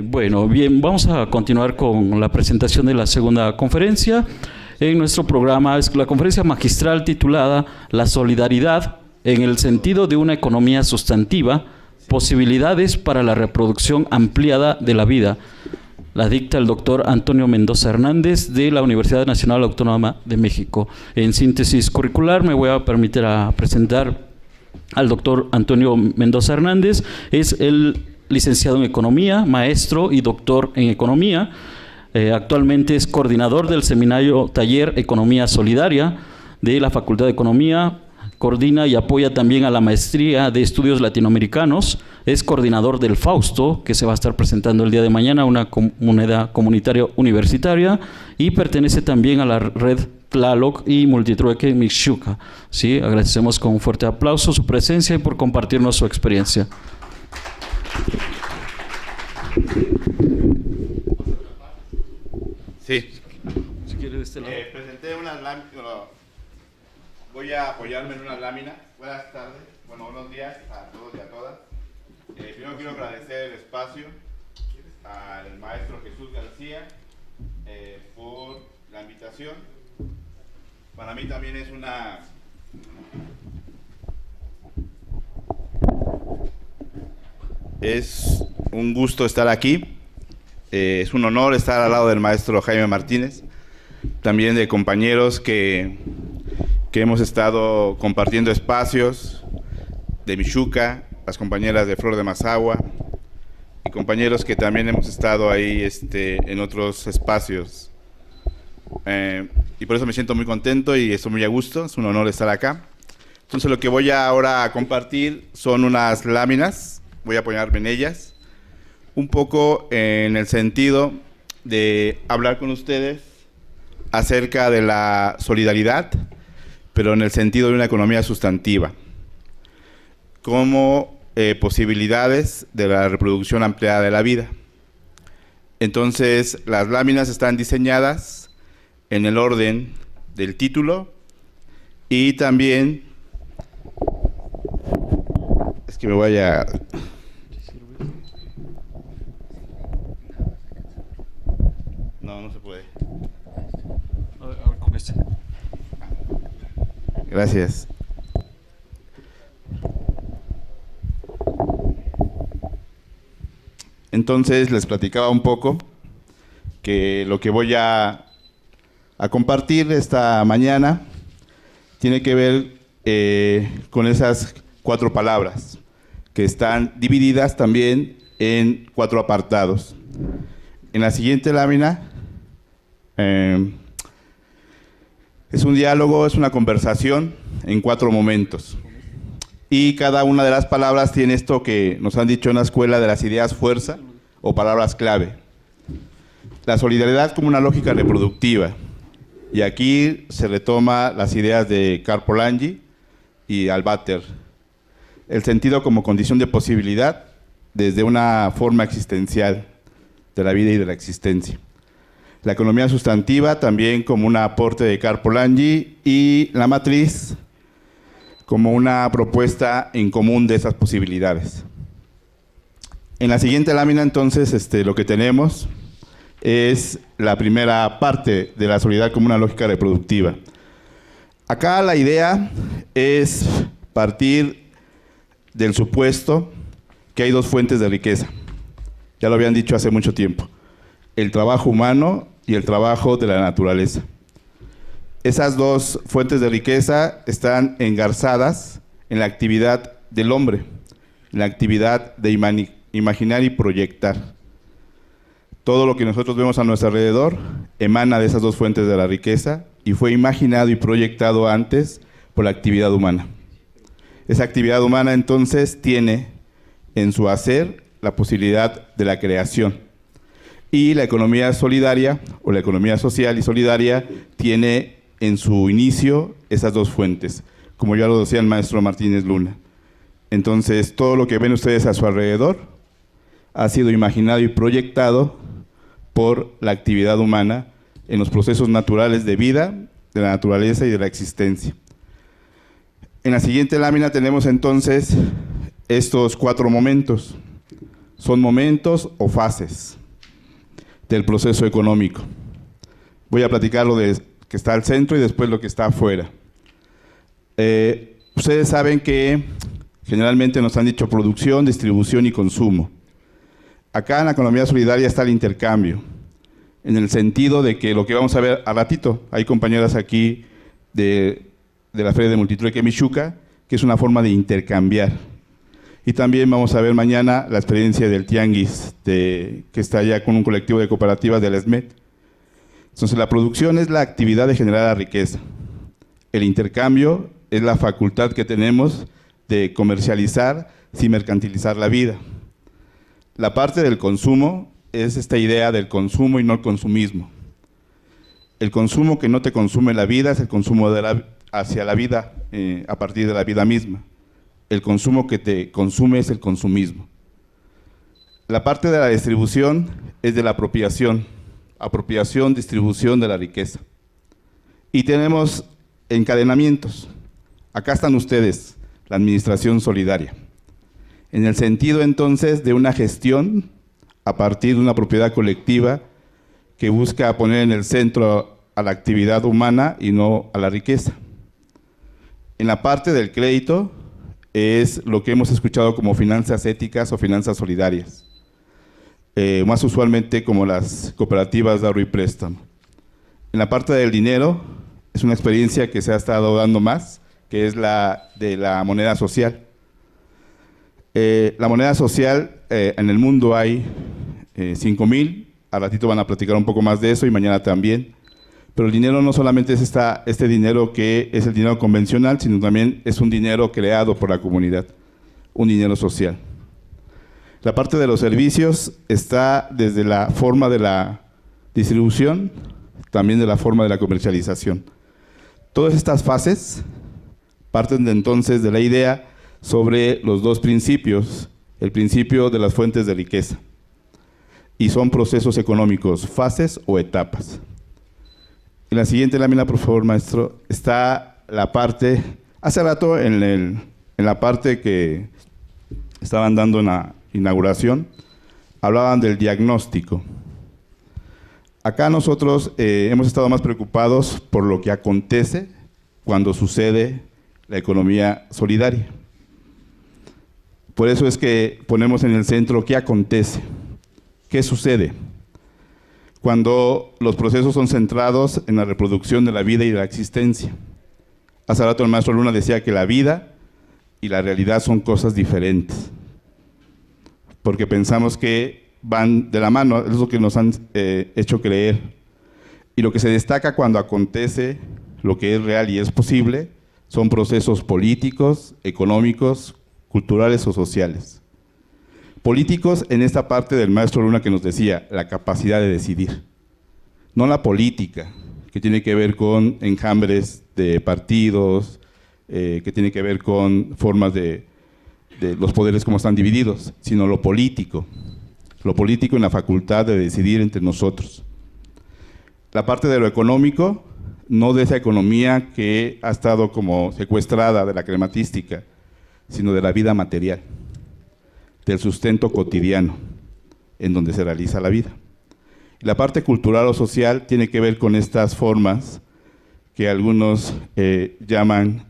Bueno, bien, vamos a continuar con la presentación de la segunda conferencia. En nuestro programa es la conferencia magistral titulada La solidaridad en el sentido de una economía sustantiva, posibilidades para la reproducción ampliada de la vida. La dicta el doctor Antonio Mendoza Hernández de la Universidad Nacional Autónoma de México. En síntesis curricular me voy a permitir presentar al doctor Antonio Mendoza Hernández. Es el licenciado en Economía, maestro y doctor en Economía. Actualmente es coordinador del seminario Taller Economía Solidaria de la Facultad de Economía. Coordina y apoya también a la Maestría de Estudios Latinoamericanos. Es coordinador del Fausto, que se va a estar presentando el día de mañana, una comunidad comunitaria universitaria, y pertenece también a la red Tlaloc y Multitrueque Mixhuca. ¿Sí? Agradecemos con un fuerte aplauso su presencia y por compartirnos su experiencia. Sí. Si quiere de este lado. Presenté unas láminas. Voy a apoyarme en una lámina. Buenas tardes, buenos días a todos y a todas. Primero quiero agradecer el espacio al maestro Jesús García por la invitación. Para mí también es un gusto estar aquí. Es un honor estar al lado del maestro Jaime Martínez, también de compañeros que hemos estado compartiendo espacios de Mixhuca, las compañeras de Flor de Mazahua y compañeros que también hemos estado ahí en otros espacios. Y por eso me siento muy contento y estoy muy a gusto, es un honor estar acá. Entonces lo que voy ahora a compartir son unas láminas, voy a apoyarme en ellas, un poco en el sentido de hablar con ustedes acerca de la solidaridad, pero en el sentido de una economía sustantiva, como posibilidades de la reproducción ampliada de la vida. Entonces, las láminas están diseñadas en el orden del título y también, es que me voy a... No se puede. A ver, con este. Gracias. Entonces les platicaba un poco que lo que voy a compartir esta mañana tiene que ver con esas 4 palabras que están divididas también en 4 apartados. En la siguiente lámina es un diálogo, es una conversación en 4 momentos. Y cada una de las palabras tiene esto que nos han dicho en la escuela de las ideas fuerza o palabras clave. La solidaridad como una lógica reproductiva. Y aquí se retoma las ideas de Karl Polanyi y Alvater. El sentido como condición de posibilidad desde una forma existencial de la vida y de la existencia. La economía sustantiva también como un aporte de Karl Polanyi y la matriz como una propuesta en común de esas posibilidades. En la siguiente lámina entonces lo que tenemos es la primera parte de la solidaridad como una lógica reproductiva. Acá la idea es partir del supuesto que hay 2 fuentes de riqueza. Ya lo habían dicho hace mucho tiempo. El trabajo humano y el trabajo de la naturaleza. Esas 2 fuentes de riqueza están engarzadas en la actividad del hombre, en la actividad de imaginar y proyectar. Todo lo que nosotros vemos a nuestro alrededor emana de esas 2 fuentes de la riqueza y fue imaginado y proyectado antes por la actividad humana. Esa actividad humana entonces tiene en su hacer la posibilidad de la creación. Y la economía solidaria o la economía social y solidaria tiene en su inicio esas 2 fuentes, como ya lo decía el maestro Martínez Luna. Entonces, todo lo que ven ustedes a su alrededor ha sido imaginado y proyectado por la actividad humana en los procesos naturales de vida, de la naturaleza y de la existencia. En la siguiente lámina tenemos entonces estos 4 momentos. son momentos o fases del proceso económico. Voy a platicar lo de que está al centro y después lo que está afuera. Ustedes saben que generalmente nos han dicho producción, distribución y consumo. Acá en la economía solidaria está el intercambio, en el sentido de que lo que vamos a ver a ratito, hay compañeras aquí de la Feria de Multitrueque Michuca, que es una forma de intercambiar. Y también vamos a ver mañana la experiencia del Tianguis, que está allá con un colectivo de cooperativas del SMED. Entonces, la producción es la actividad de generar la riqueza. El intercambio es la facultad que tenemos de comercializar sin mercantilizar la vida. La parte del consumo es esta idea del consumo y no el consumismo. El consumo que no te consume la vida es el consumo hacia la vida, a partir de la vida misma. El consumo que te consume es el consumismo. La parte de la distribución es de la apropiación, distribución de la riqueza. Y tenemos encadenamientos. Acá están ustedes, la administración solidaria. En el sentido entonces de una gestión a partir de una propiedad colectiva que busca poner en el centro a la actividad humana y no a la riqueza. En la parte del crédito es lo que hemos escuchado como finanzas éticas o finanzas solidarias, más usualmente como las cooperativas de ahorro y préstamo. En la parte del dinero es una experiencia que se ha estado dando más, que es la de la moneda social. La moneda social, en el mundo hay 5,000, al ratito van a platicar un poco más de eso y mañana también. Pero el dinero no solamente es este dinero que es el dinero convencional, sino también es un dinero creado por la comunidad, un dinero social. La parte de los servicios está desde la forma de la distribución, también de la forma de la comercialización. Todas estas fases parten de entonces de la idea sobre los dos principios, el principio de las fuentes de riqueza. Y son procesos económicos, fases o etapas. En la siguiente lámina, por favor, maestro, está la parte, hace rato en la parte que estaban dando en la inauguración, hablaban del diagnóstico. Acá nosotros hemos estado más preocupados por lo que acontece cuando sucede la economía solidaria. Por eso es que ponemos en el centro qué acontece, qué sucede. Cuando los procesos son centrados en la reproducción de la vida y de la existencia. Hace rato el maestro Luna decía que la vida y la realidad son cosas diferentes, porque pensamos que van de la mano, es lo que nos han hecho creer. Y lo que se destaca cuando acontece lo que es real y es posible son procesos políticos, económicos, culturales o sociales. Políticos en esta parte del maestro Luna que nos decía, la capacidad de decidir. No la política, que tiene que ver con enjambres de partidos, que tiene que ver con formas de los poderes como están divididos, sino lo político en la facultad de decidir entre nosotros. La parte de lo económico, no de esa economía que ha estado como secuestrada de la crematística, sino de la vida material, del sustento cotidiano en donde se realiza la vida. La parte cultural o social tiene que ver con estas formas que algunos llaman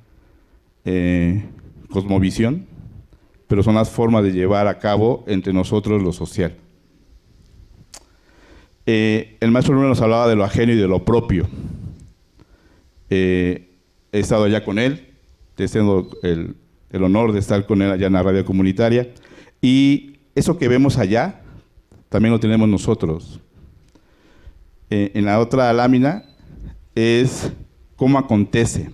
cosmovisión, pero son las formas de llevar a cabo entre nosotros lo social. El maestro Luna nos hablaba de lo ajeno y de lo propio. He estado allá con él, tengo el honor de estar con él allá en la radio comunitaria, y eso que vemos allá, también lo tenemos nosotros. En la otra lámina es cómo acontece.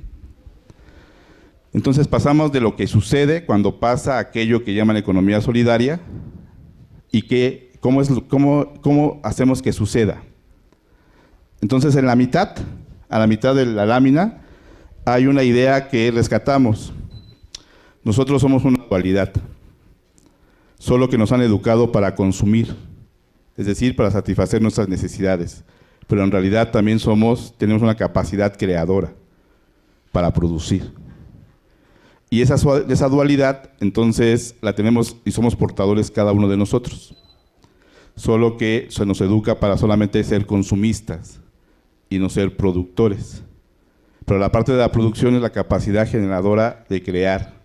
Entonces pasamos de lo que sucede cuando pasa aquello que llaman economía solidaria y cómo hacemos que suceda. Entonces a la mitad de la lámina hay una idea que rescatamos. Nosotros somos una dualidad, solo que nos han educado para consumir, es decir, para satisfacer nuestras necesidades, pero en realidad también tenemos una capacidad creadora para producir. Y esa dualidad, entonces, la tenemos y somos portadores cada uno de nosotros. Solo que se nos educa para solamente ser consumistas y no ser productores. Pero la parte de la producción es la capacidad generadora de crear,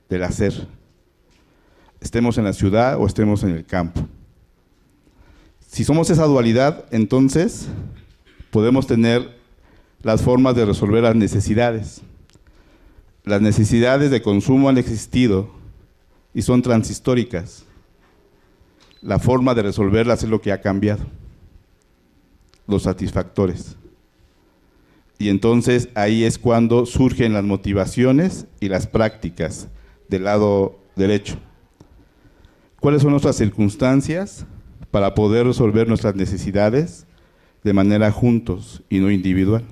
del hacer. Estemos en la ciudad o estemos en el campo. Si somos esa dualidad, entonces podemos tener las formas de resolver las necesidades. Las necesidades de consumo han existido y son transhistóricas. La forma de resolverlas es lo que ha cambiado. Los satisfactores. Y entonces ahí es cuando surgen las motivaciones y las prácticas del lado derecho. ¿Cuáles son nuestras circunstancias para poder resolver nuestras necesidades de manera juntos y no individual?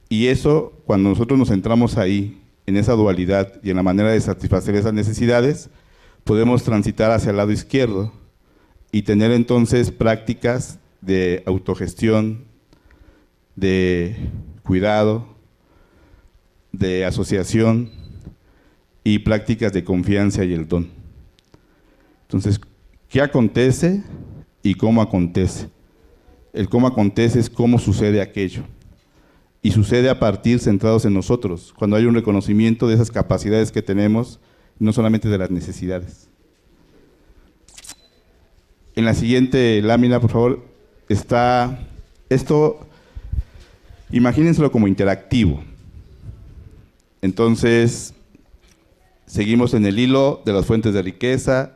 Y eso, cuando nosotros nos centramos ahí, en esa dualidad y en la manera de satisfacer esas necesidades, podemos transitar hacia el lado izquierdo y tener entonces prácticas de autogestión, de cuidado, de asociación y prácticas de confianza y el don. Entonces, ¿qué acontece y cómo acontece? El cómo acontece es cómo sucede aquello. Y sucede a partir centrados en nosotros, cuando hay un reconocimiento de esas capacidades que tenemos, no solamente de las necesidades. En la siguiente lámina, por favor, está esto, imagínenselo como interactivo. Entonces, seguimos en el hilo de las fuentes de riqueza,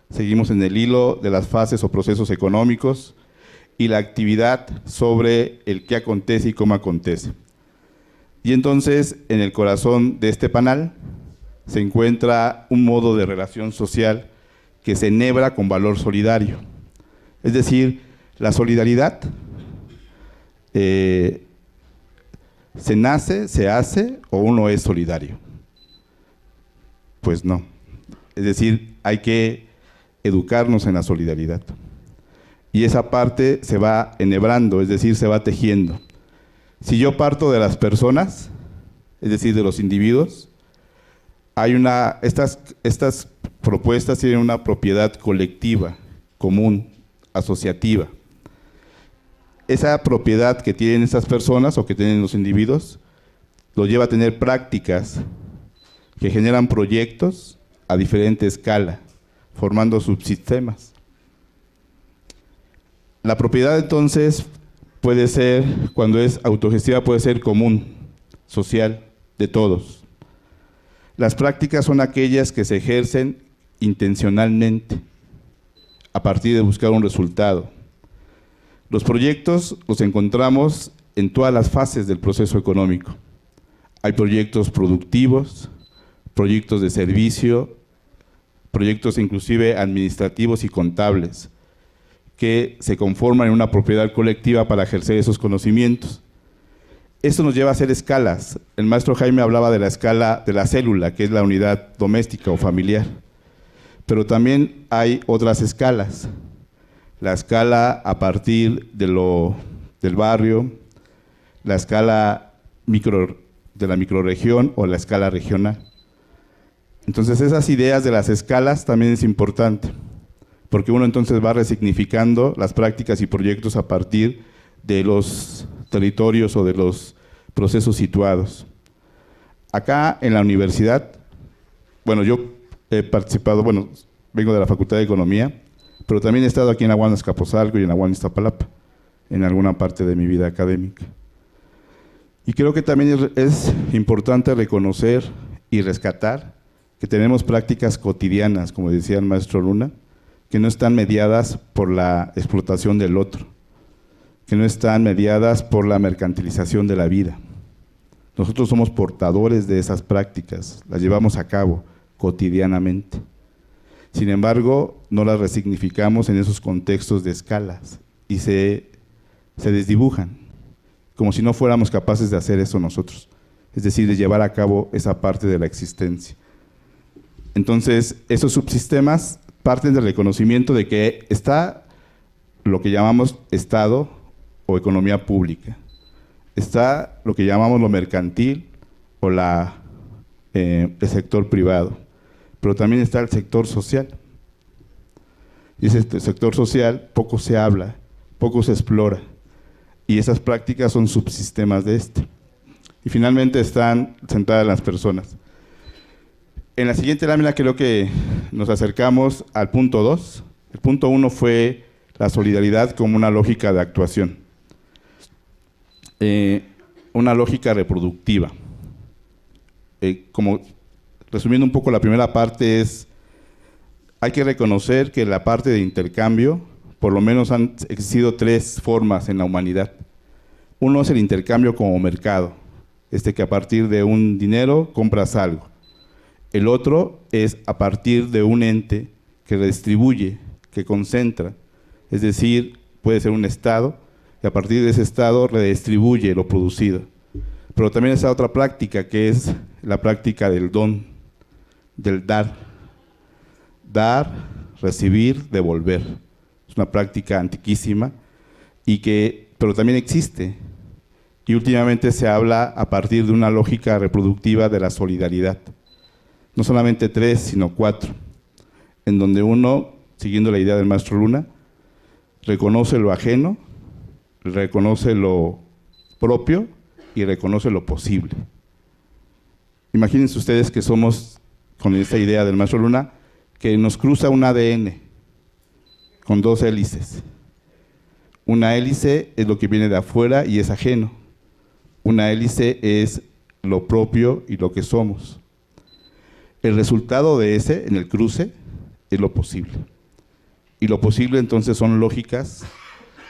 seguimos en el hilo de las fases o procesos económicos y la actividad sobre el qué acontece y cómo acontece. Y entonces, en el corazón de este panel se encuentra un modo de relación social que se enhebra con valor solidario. Es decir, la solidaridad se nace, se hace o uno es solidario. Pues no. Es decir, hay que educarnos en la solidaridad. Y esa parte se va enhebrando, es decir, se va tejiendo. Si yo parto de las personas, es decir, de los individuos, estas propuestas tienen una propiedad colectiva, común, asociativa. Esa propiedad que tienen estas personas o que tienen los individuos, los lleva a tener prácticas que generan proyectos a diferente escala, formando subsistemas. La propiedad entonces puede ser, cuando es autogestiva, puede ser común, social, de todos. Las prácticas son aquellas que se ejercen intencionalmente, a partir de buscar un resultado. Los proyectos los encontramos en todas las fases del proceso económico. Hay proyectos productivos, proyectos de servicio, proyectos inclusive administrativos y contables, que se conforman en una propiedad colectiva para ejercer esos conocimientos. Esto nos lleva a hacer escalas. El maestro Jaime hablaba de la escala de la célula, que es la unidad doméstica o familiar. Pero también hay otras escalas. La escala a partir del barrio, la escala de la microrregión o la escala regional. Entonces, esas ideas de las escalas también es importante, porque uno entonces va resignificando las prácticas y proyectos a partir de los territorios o de los procesos situados. Acá en la universidad, bueno, yo he participado, vengo de la Facultad de Economía, pero también he estado aquí en la UAM Azcapotzalco y en la UAM Iztapalapa, en alguna parte de mi vida académica. Y creo que también es importante reconocer y rescatar que tenemos prácticas cotidianas, como decía el maestro Luna, que no están mediadas por la explotación del otro, que no están mediadas por la mercantilización de la vida. Nosotros somos portadores de esas prácticas, las llevamos a cabo cotidianamente. Sin embargo, no las resignificamos en esos contextos de escalas y se desdibujan, como si no fuéramos capaces de hacer eso nosotros, es decir, de llevar a cabo esa parte de la existencia. Entonces, esos subsistemas parten del reconocimiento de que está lo que llamamos Estado o economía pública. Está lo que llamamos lo mercantil o la el sector privado, pero también está el sector social. Y ese sector social poco se habla, poco se explora, y esas prácticas son subsistemas de este. Y finalmente están centradas en las personas. En la siguiente lámina creo que nos acercamos al punto 2. El punto 1 fue la solidaridad como una lógica de actuación. Una lógica reproductiva. Como resumiendo un poco la primera parte hay que reconocer que la parte de intercambio, por lo menos han existido 3 formas en la humanidad. Uno es el intercambio como mercado, que a partir de un dinero compras algo. El otro es a partir de un ente que redistribuye, que concentra, es decir, puede ser un Estado, y a partir de ese Estado redistribuye lo producido. Pero también está otra práctica, que es la práctica del don, del dar. Dar, recibir, devolver. Es una práctica antiquísima, pero también existe. Y últimamente se habla a partir de una lógica reproductiva de la solidaridad. No solamente 3, sino 4, en donde uno, siguiendo la idea del maestro Luna, reconoce lo ajeno, reconoce lo propio y reconoce lo posible. Imagínense ustedes que somos, con esta idea del maestro Luna, que nos cruza un ADN con 2 hélices. Una hélice es lo que viene de afuera y es ajeno. Una hélice es lo propio y lo que somos. El resultado de ese, en el cruce, es lo posible. Y lo posible entonces son lógicas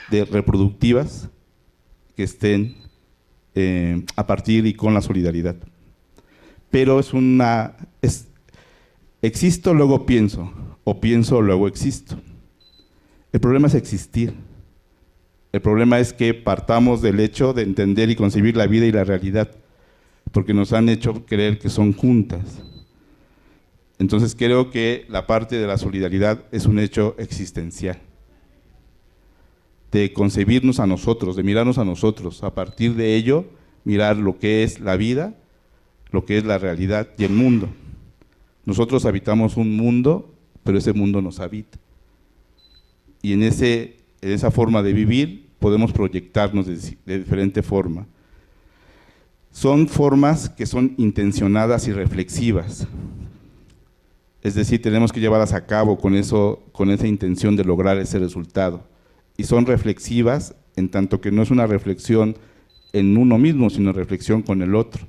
reproductivas que estén a partir y con la solidaridad. Pero existo, luego pienso, o pienso, luego existo. El problema es existir. El problema es que partamos del hecho de entender y concebir la vida y la realidad, porque nos han hecho creer que son juntas. Entonces creo que la parte de la solidaridad es un hecho existencial, de concebirnos a nosotros, de mirarnos a nosotros, a partir de ello mirar lo que es la vida, lo que es la realidad y el mundo. Nosotros habitamos un mundo, pero ese mundo nos habita. Y en esa forma de vivir podemos proyectarnos de diferente forma. Son formas que son intencionadas y reflexivas. Es decir, tenemos que llevarlas a cabo con esa intención de lograr ese resultado. Y son reflexivas en tanto que no es una reflexión en uno mismo, sino reflexión con el otro.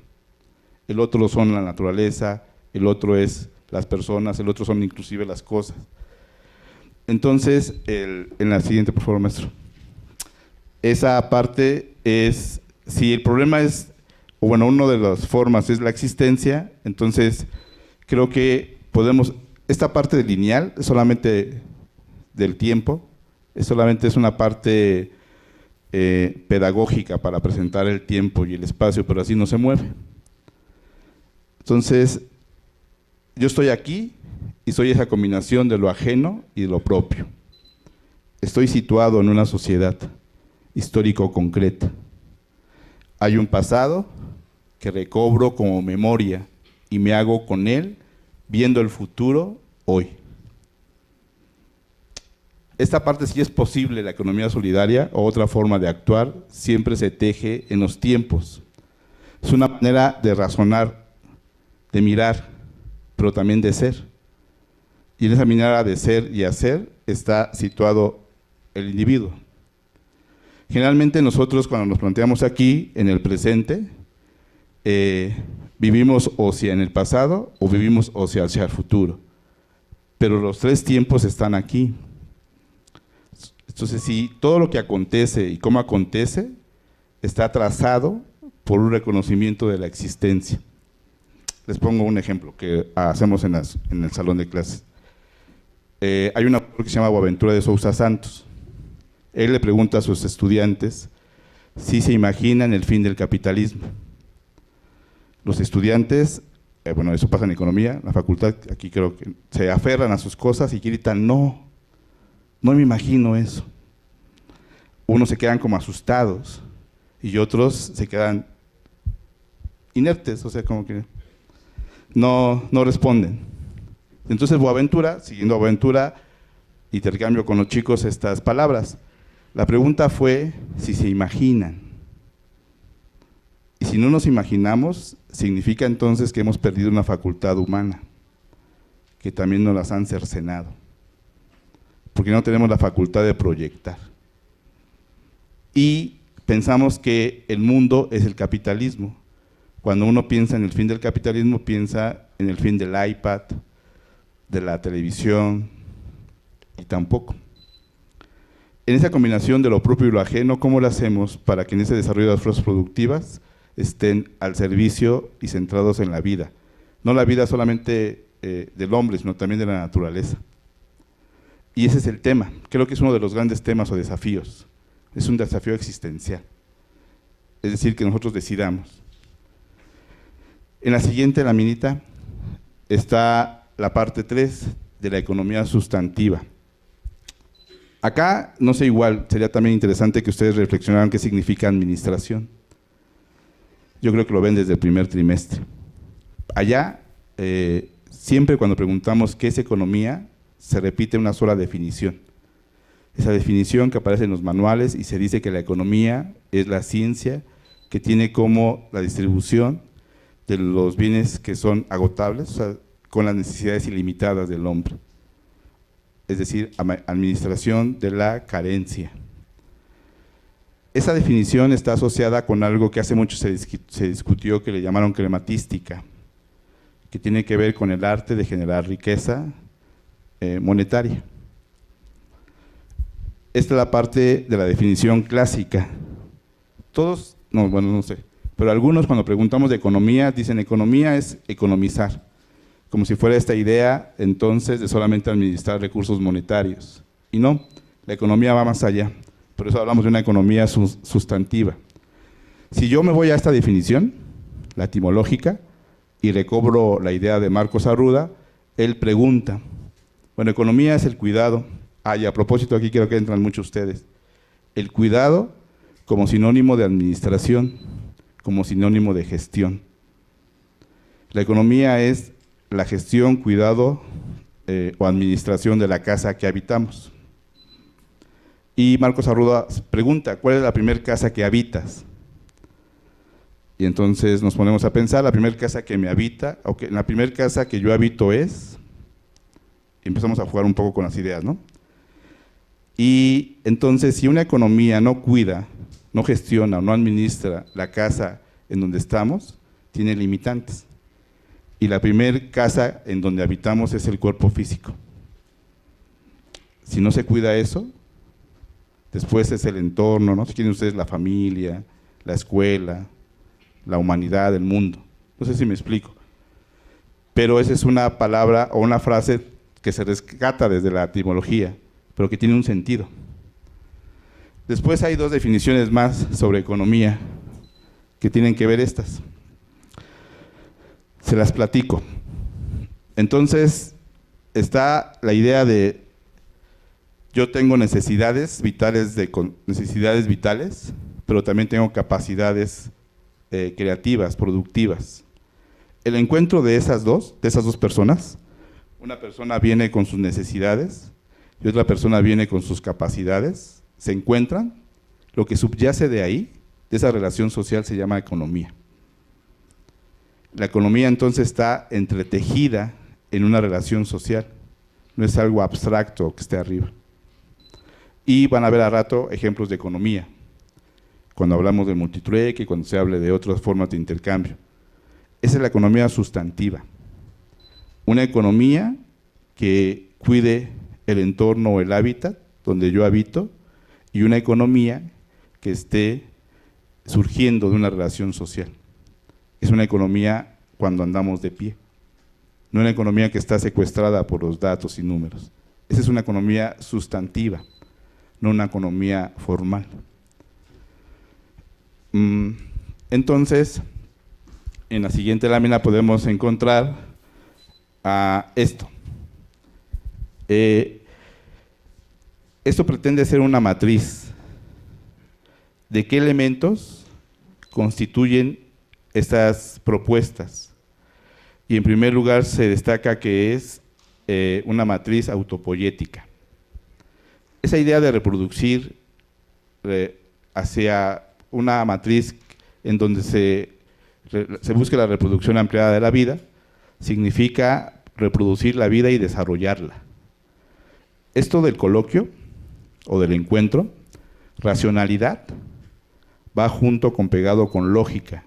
El otro son la naturaleza, el otro es las personas, el otro son inclusive las cosas. Entonces, en la siguiente, por favor, maestro. Esa parte es, si el problema es, o bueno, una de las formas es la existencia, entonces creo que esta parte de lineal es solamente del tiempo, solamente es una parte pedagógica para presentar el tiempo y el espacio, pero así no se mueve. Entonces, yo estoy aquí y soy esa combinación de lo ajeno y de lo propio. Estoy situado en una sociedad histórico-concreta. Hay un pasado que recobro como memoria y me hago con él viendo el futuro hoy. Esta parte sí es posible, la economía solidaria o otra forma de actuar, siempre se teje en los tiempos. Es una manera de razonar, de mirar, pero también de ser. Y en esa manera de ser y hacer está situado el individuo. Generalmente nosotros cuando nos planteamos aquí, en el presente, vivimos o hacia en el pasado o vivimos o hacia el futuro. Pero los 3 tiempos están aquí. Entonces, si todo lo que acontece y cómo acontece está trazado por un reconocimiento de la existencia. Les pongo un ejemplo que hacemos en el salón de clases. Hay un autor que se llama Boaventura de Sousa Santos. Él le pregunta a sus estudiantes si se imaginan el fin del capitalismo. Los estudiantes, bueno, eso pasa en economía, la facultad, aquí creo que se aferran a sus cosas y gritan, no me imagino eso. Unos se quedan como asustados y otros se quedan inertes, o sea, como que no responden. Entonces Boaventura, siguiendo a Boaventura, intercambio con los chicos estas palabras. La pregunta fue si se imaginan. Y si no nos imaginamos, significa entonces que hemos perdido una facultad humana, que también nos las han cercenado, porque no tenemos la facultad de proyectar. Y pensamos que el mundo es el capitalismo. Cuando uno piensa en el fin del capitalismo, piensa en el fin del iPad, de la televisión, y tampoco. En esa combinación de lo propio y lo ajeno, ¿cómo lo hacemos para que en ese desarrollo de las fuerzas productivas estén al servicio y centrados en la vida? No la vida solamente del hombre, sino también de la naturaleza. Y ese es el tema. Creo que es uno de los grandes temas o desafíos. Es un desafío existencial. Es decir, que nosotros decidamos. En la siguiente laminita está la parte 3 de la economía sustantiva. Acá, no sé, igual, sería también interesante que ustedes reflexionaran qué significa administración. Yo creo que lo ven desde el primer trimestre. Allá, siempre cuando preguntamos qué es economía, se repite una sola definición. Esa definición que aparece en los manuales y se dice que la economía es la ciencia que tiene como la distribución de los bienes que son agotables, o sea, con las necesidades ilimitadas del hombre. Es decir, administración de la carencia. Esa definición está asociada con algo que hace mucho se discutió, que le llamaron crematística, que tiene que ver con el arte de generar riqueza monetaria. Esta es la parte de la definición clásica. Todos, no, bueno, no sé, pero algunos cuando preguntamos de economía, dicen economía es economizar, como si fuera esta idea entonces de solamente administrar recursos monetarios. Y no, la economía va más allá, por eso hablamos de una economía sustantiva. Si yo me voy a esta definición, la etimológica, y recobro la idea de Marcos Arruda, él pregunta, bueno, economía es el cuidado. Y a propósito aquí quiero que entran muchos ustedes. El cuidado como sinónimo de administración, como sinónimo de gestión. La economía es la gestión, cuidado o administración de la casa que habitamos. Y Marcos Arruda pregunta, ¿cuál es la primera casa que habitas? Y entonces nos ponemos a pensar, la primera casa que me habita, la primera casa que yo habito es, y empezamos a jugar un poco con las ideas, ¿no? Y entonces, si una economía no cuida, no gestiona o no administra la casa en donde estamos, tiene limitantes. Y la primera casa en donde habitamos es el cuerpo físico. Si no se cuida eso, después es el entorno, ¿no? Si quieren ustedes, la familia, la escuela, la humanidad, el mundo. No sé si me explico. Pero esa es una palabra o una frase que se rescata desde la etimología, pero que tiene un sentido. Después hay dos definiciones más sobre economía que tienen que ver estas. Se las platico. Entonces, está la idea de yo tengo necesidades vitales, pero también tengo capacidades creativas, productivas. El encuentro de esas dos personas, una persona viene con sus necesidades y otra persona viene con sus capacidades, se encuentran, lo que subyace de ahí, de esa relación social, se llama economía. La economía entonces está entretejida en una relación social, no es algo abstracto que esté arriba. Y van a ver a rato ejemplos de economía, cuando hablamos del multitrueque, cuando se hable de otras formas de intercambio. Esa es la economía sustantiva, una economía que cuide el entorno o el hábitat donde yo habito, y una economía que esté surgiendo de una relación social. Es una economía cuando andamos de pie, no una economía que está secuestrada por los datos y números. Esa es una economía sustantiva, no una economía formal. Entonces, en la siguiente lámina podemos encontrar esto. Esto pretende ser una matriz de qué elementos constituyen estas propuestas. Y en primer lugar se destaca que es una matriz autopoyética. Esa idea de reproducir hacia una matriz en donde se busque la reproducción ampliada de la vida, significa reproducir la vida y desarrollarla. Esto del coloquio o del encuentro, racionalidad, va junto con pegado con lógica.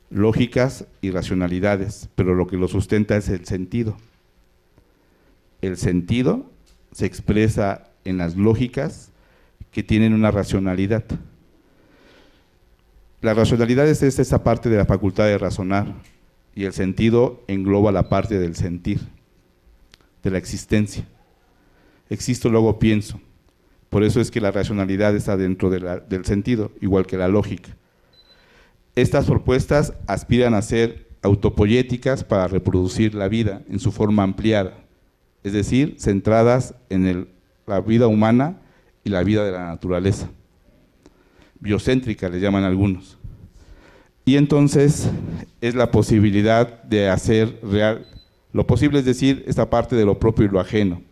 Lógicas y racionalidades, pero lo que lo sustenta es el sentido. El sentido se expresa en las lógicas que tienen una racionalidad. La racionalidad es esa parte de la facultad de razonar, y el sentido engloba la parte del sentir, de la existencia. Existo, luego pienso. Por eso es que la racionalidad está dentro del sentido, igual que la lógica. Estas propuestas aspiran a ser autopoyéticas para reproducir la vida en su forma ampliada, es decir, centradas en la vida humana y la vida de la naturaleza. Biocéntrica le llaman algunos. Y entonces es la posibilidad de hacer real lo posible, es decir, esta parte de lo propio y lo ajeno.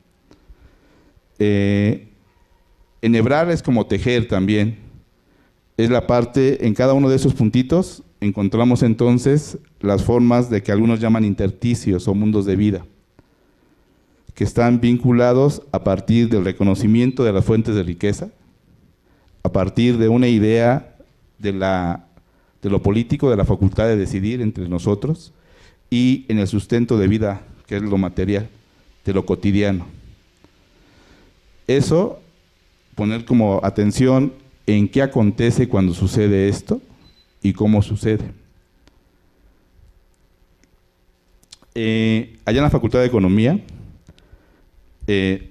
Enhebrar es como tejer también. Es la parte, en cada uno de esos puntitos encontramos entonces las formas de que algunos llaman intersticios o mundos de vida, que están vinculados a partir del reconocimiento de las fuentes de riqueza, a partir de una idea de lo político, de la facultad de decidir entre nosotros, y en el sustento de vida, que es lo material, de lo cotidiano. Eso, poner como atención en qué acontece cuando sucede esto y cómo sucede. Allá en la Facultad de Economía,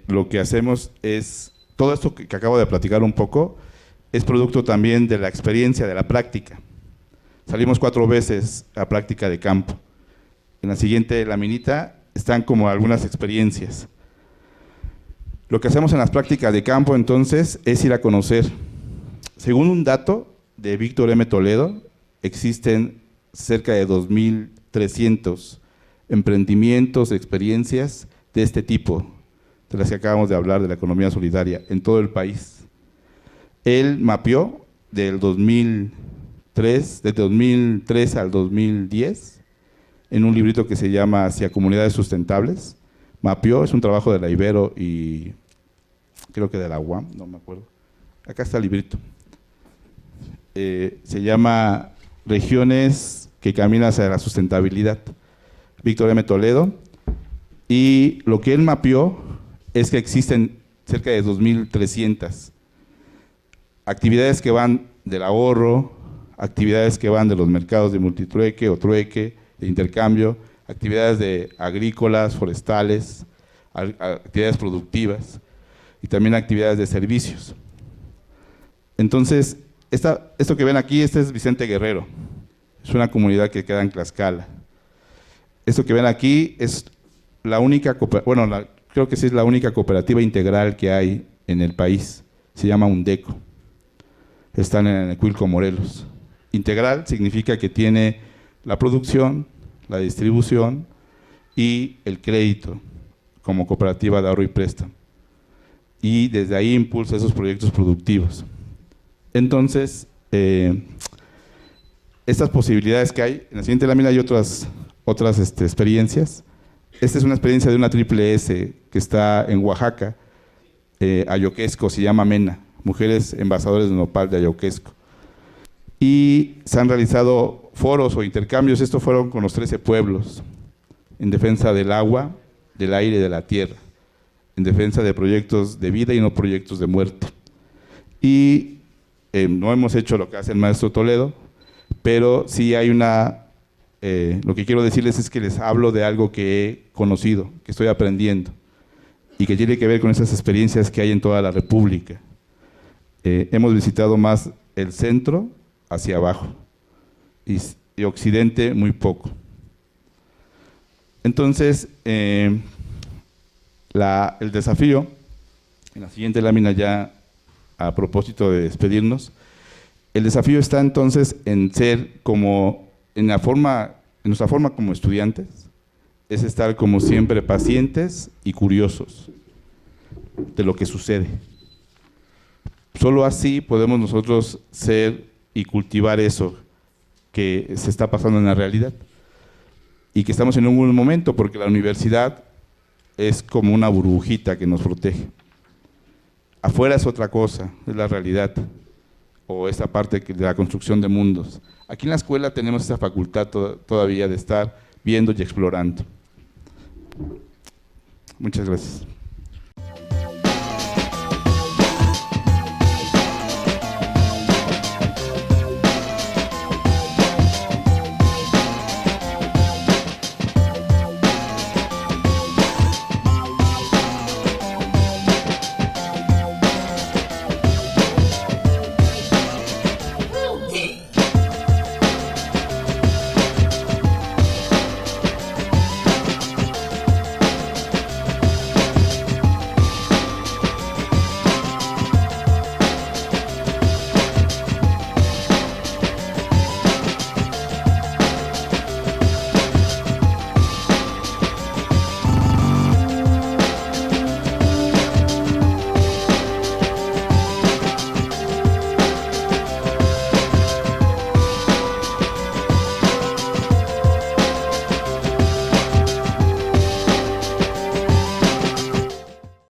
lo que hacemos es, todo esto que acabo de platicar un poco, es producto también de la experiencia, de la práctica. Salimos 4 veces a práctica de campo. En la siguiente laminita están como algunas experiencias. Lo que hacemos en las prácticas de campo entonces es ir a conocer. Según un dato de Víctor M. Toledo, existen cerca de 2.300 emprendimientos, experiencias de este tipo, de las que acabamos de hablar, de la economía solidaria, en todo el país. Él mapeó desde 2003 al 2010, en un librito que se llama Hacia Comunidades Sustentables. Mapeó, es un trabajo de la Ibero y creo que de la UAM, no me acuerdo. Acá está el librito. Se llama Regiones que caminan hacia la sustentabilidad. Víctor M. Toledo. Y lo que él mapeó es que existen cerca de 2.300 actividades que van del ahorro, actividades que van de los mercados de multitrueque o trueque, de intercambio, actividades de agrícolas, forestales, actividades productivas y también actividades de servicios. Entonces, esto que ven aquí, este es Vicente Guerrero, es una comunidad que queda en Tlaxcala. Esto que ven aquí es la única, creo que sí es la única cooperativa integral que hay en el país, se llama UNDECO. Están en Ecuilco, Morelos. Integral significa que tiene la producción, la distribución y el crédito como cooperativa de ahorro y préstamo. Y desde ahí impulsa esos proyectos productivos. Entonces, estas posibilidades que hay, en la siguiente lámina hay otras experiencias. Esta es una experiencia de una triple S que está en Oaxaca, Ayoquesco, se llama MENA, Mujeres Envasadores de Nopal de Ayoquesco. Y se han realizado foros o intercambios, estos fueron con los 13 pueblos, en defensa del agua, del aire y de la tierra, en defensa de proyectos de vida y no proyectos de muerte. Y no hemos hecho lo que hace el maestro Toledo, pero sí hay lo que quiero decirles es que les hablo de algo que he conocido, que estoy aprendiendo, y que tiene que ver con esas experiencias que hay en toda la República. Hemos visitado más el centro hacia abajo, y occidente muy poco. Entonces, el desafío, en la siguiente lámina ya a propósito de despedirnos, el desafío está entonces en ser como, en la forma en nuestra forma como estudiantes, es estar como siempre pacientes y curiosos de lo que sucede. Solo así podemos nosotros ser y cultivar eso que se está pasando en la realidad y que estamos en un buen momento, porque la universidad es como una burbujita que nos protege. Afuera es otra cosa, es la realidad, o esa parte de la construcción de mundos. Aquí en la escuela tenemos esa facultad todavía de estar viendo y explorando. Muchas gracias.